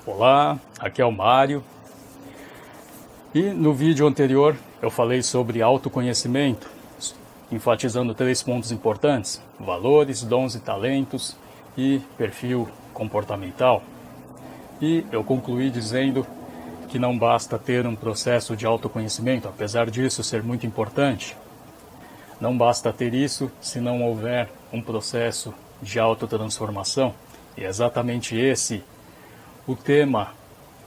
Olá, aqui é o Mário e no vídeo anterior eu falei sobre autoconhecimento, enfatizando 3 pontos importantes: valores, dons e talentos e perfil comportamental. E eu concluí dizendo que não basta ter um processo de autoconhecimento, apesar disso ser muito importante. Não basta ter isso se não houver um processo de autotransformação. E é exatamente esse o tema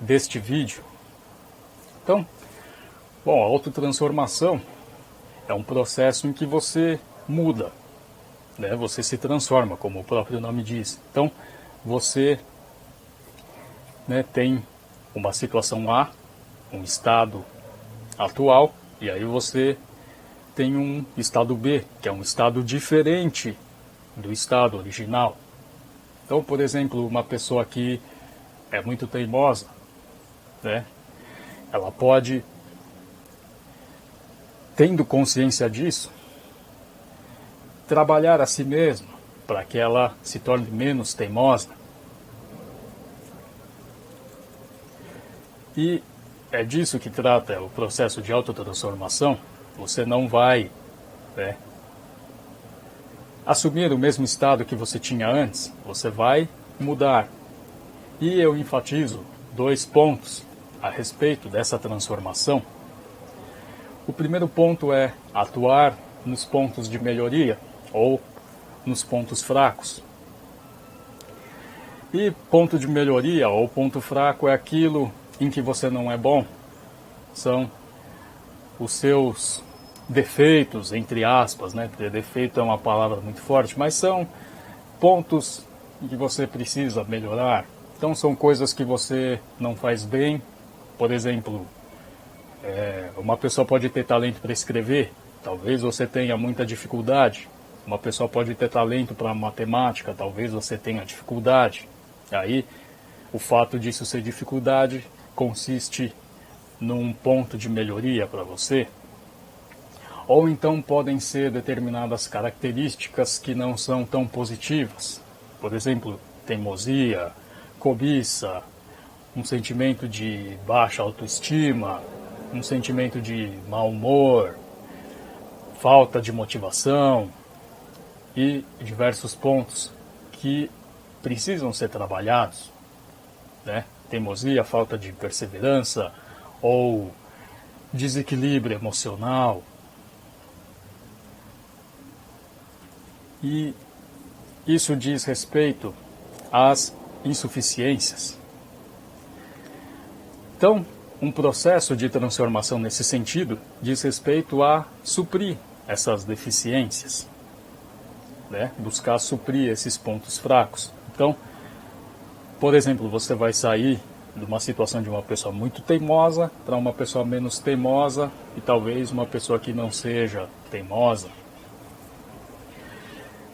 deste vídeo. Então, bom, a autotransformação é um processo em que você muda, né? Você se transforma, como o próprio nome diz. Então, você, né, tem uma situação A, um estado atual, e aí você tem um estado B, que é um estado diferente do estado original. Então, por exemplo, uma pessoa que é muito teimosa, né? Ela pode, tendo consciência disso, trabalhar a si mesma para que ela se torne menos teimosa. E é disso que trata o processo de autotransformação. Você não vai, né, assumir o mesmo estado que você tinha antes, você vai mudar. E eu enfatizo 2 pontos a respeito dessa transformação. O primeiro ponto é atuar nos pontos de melhoria ou nos pontos fracos. E ponto de melhoria ou ponto fraco é aquilo em que você não é bom. São os seus defeitos, entre aspas, né? Porque defeito é uma palavra muito forte, mas são pontos em que você precisa melhorar. Então são coisas que você não faz bem. Por exemplo, uma pessoa pode ter talento para escrever, talvez você tenha muita dificuldade. Uma pessoa pode ter talento para matemática, talvez você tenha dificuldade. Aí, o fato disso ser dificuldade consiste num ponto de melhoria para você. Ou então podem ser determinadas características que não são tão positivas. Por exemplo, teimosia, cobiça, um sentimento de baixa autoestima, um sentimento de mau humor, falta de motivação e diversos pontos que precisam ser trabalhados, né? Teimosia, falta de perseverança ou desequilíbrio emocional. E isso diz respeito às insuficiências. Então, um processo de transformação nesse sentido diz respeito a suprir essas deficiências, né? Buscar suprir esses pontos fracos. Então, por exemplo, você vai sair de uma situação de uma pessoa muito teimosa para uma pessoa menos teimosa e talvez uma pessoa que não seja teimosa.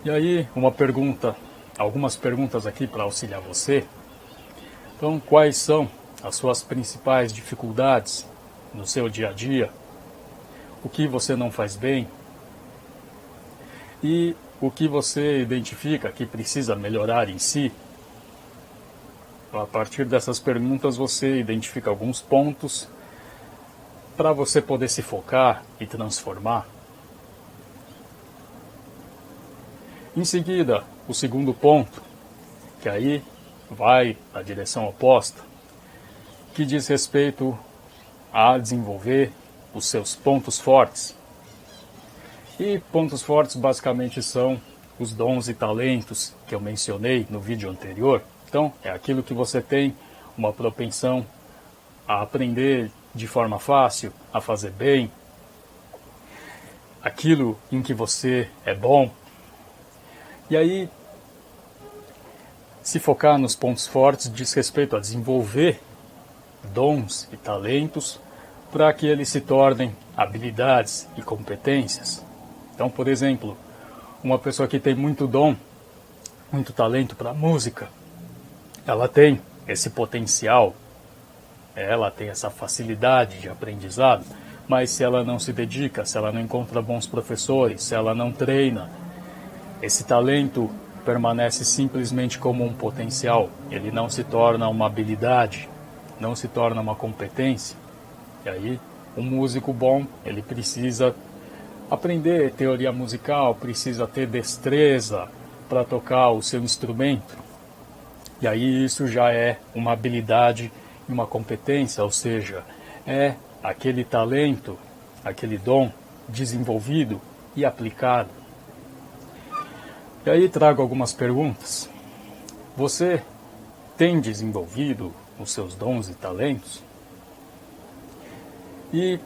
E aí, algumas perguntas aqui para auxiliar você. Então, quais são as suas principais dificuldades no seu dia a dia? O que você não faz bem? E o que você identifica que precisa melhorar em si? A partir dessas perguntas você identifica alguns pontos para você poder se focar e transformar. Em seguida, o segundo ponto, que aí vai na direção oposta, que diz respeito a desenvolver os seus pontos fortes. E pontos fortes basicamente são os dons e talentos que eu mencionei no vídeo anterior. Então, é aquilo que você tem uma propensão a aprender de forma fácil, a fazer bem, aquilo em que você é bom. E aí, se focar nos pontos fortes diz respeito a desenvolver dons e talentos para que eles se tornem habilidades e competências. Então, por exemplo, uma pessoa que tem muito dom, muito talento para música, ela tem esse potencial, ela tem essa facilidade de aprendizado, mas se ela não se dedica, se ela não encontra bons professores, se ela não treina, esse talento permanece simplesmente como um potencial, ele não se torna uma habilidade, não se torna uma competência. E aí, um músico bom, ele precisa aprender teoria musical, precisa ter destreza para tocar o seu instrumento. E aí isso já é uma habilidade e uma competência, ou seja, é aquele talento, aquele dom desenvolvido e aplicado. E aí trago algumas perguntas. Você tem desenvolvido os seus dons e talentos? E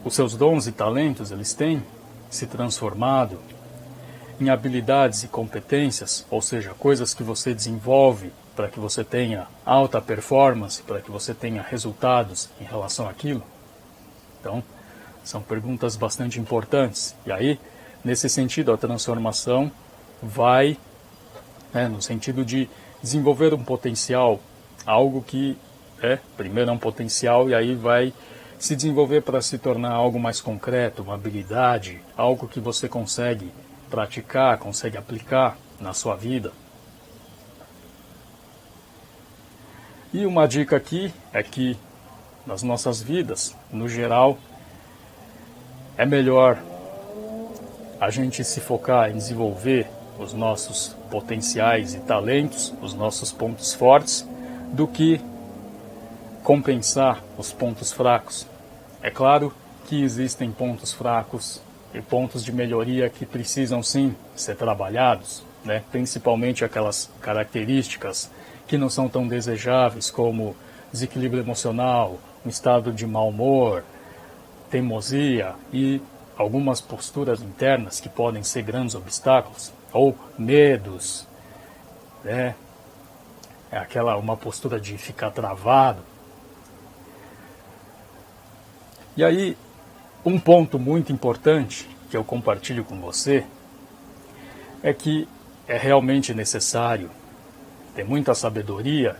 os seus dons e talentos, eles têm se transformado em habilidades e competências, ou seja, coisas que você desenvolve para que você tenha alta performance, para que você tenha resultados em relação àquilo? Então, são perguntas bastante importantes. E aí, nesse sentido, a transformação vai, no sentido de desenvolver um potencial, algo que primeiro é um potencial e aí vai se desenvolver para se tornar algo mais concreto, uma habilidade, algo que você consegue praticar, consegue aplicar na sua vida. E uma dica aqui é que nas nossas vidas, no geral, é melhor a gente se focar em desenvolver os nossos potenciais e talentos, os nossos pontos fortes, do que compensar os pontos fracos. É claro que existem pontos fracos e pontos de melhoria que precisam sim ser trabalhados, principalmente aquelas características que não são tão desejáveis, como desequilíbrio emocional, um estado de mau humor, teimosia e algumas posturas internas que podem ser grandes obstáculos, ou medos, uma postura de ficar travado. E aí, um ponto muito importante que eu compartilho com você é que é realmente necessário ter muita sabedoria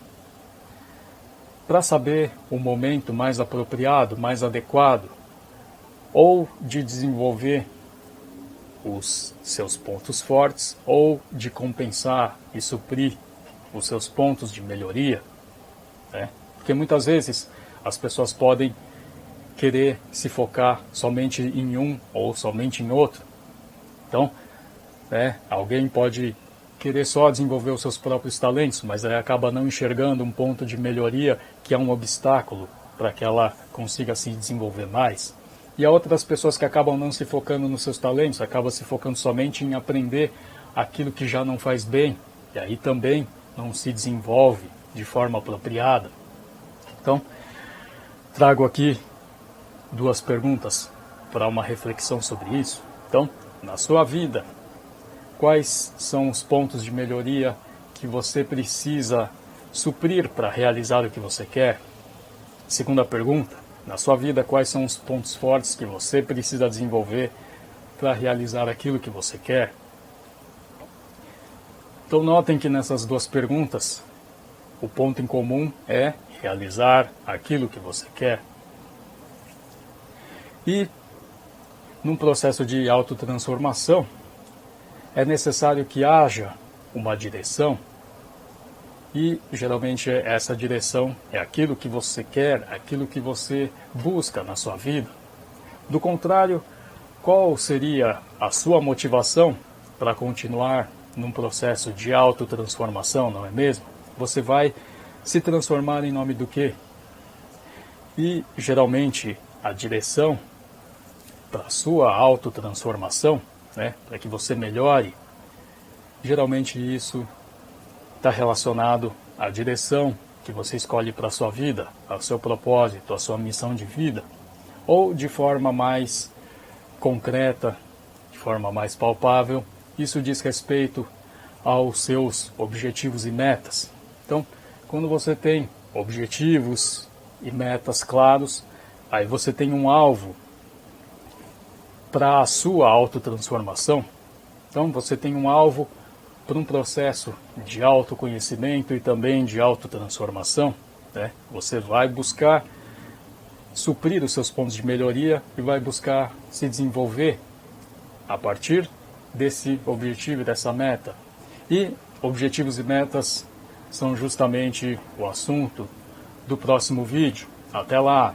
para saber o momento mais apropriado, mais adequado, ou de desenvolver os seus pontos fortes, ou de compensar e suprir os seus pontos de melhoria. Porque muitas vezes as pessoas podem querer se focar somente em um ou somente em outro. Então, alguém pode querer só desenvolver os seus próprios talentos, mas aí acaba não enxergando um ponto de melhoria que é um obstáculo para que ela consiga se desenvolver mais. E há outras pessoas que acabam não se focando nos seus talentos, acabam se focando somente em aprender aquilo que já não faz bem, e aí também não se desenvolve de forma apropriada. Então, trago aqui duas perguntas para uma reflexão sobre isso. Então, na sua vida, quais são os pontos de melhoria que você precisa suprir para realizar o que você quer? Segunda pergunta, na sua vida, quais são os pontos fortes que você precisa desenvolver para realizar aquilo que você quer? Então notem que nessas duas perguntas, o ponto em comum é realizar aquilo que você quer. E num processo de autotransformação, é necessário que haja uma direção, e geralmente essa direção é aquilo que você quer, aquilo que você busca na sua vida. Do contrário, qual seria a sua motivação para continuar num processo de autotransformação, não é mesmo? Você vai se transformar em nome do quê? E geralmente a direção para a sua autotransformação, para que você melhore, geralmente isso está relacionado à direção que você escolhe para a sua vida, ao seu propósito, à sua missão de vida, ou de forma mais concreta, de forma mais palpável, isso diz respeito aos seus objetivos e metas. Então, quando você tem objetivos e metas claros, aí você tem um alvo para a sua autotransformação. Então, você tem um alvo para um processo de autoconhecimento e também de autotransformação. Você vai buscar suprir os seus pontos de melhoria e vai buscar se desenvolver a partir desse objetivo, dessa meta. E objetivos e metas são justamente o assunto do próximo vídeo. Até lá!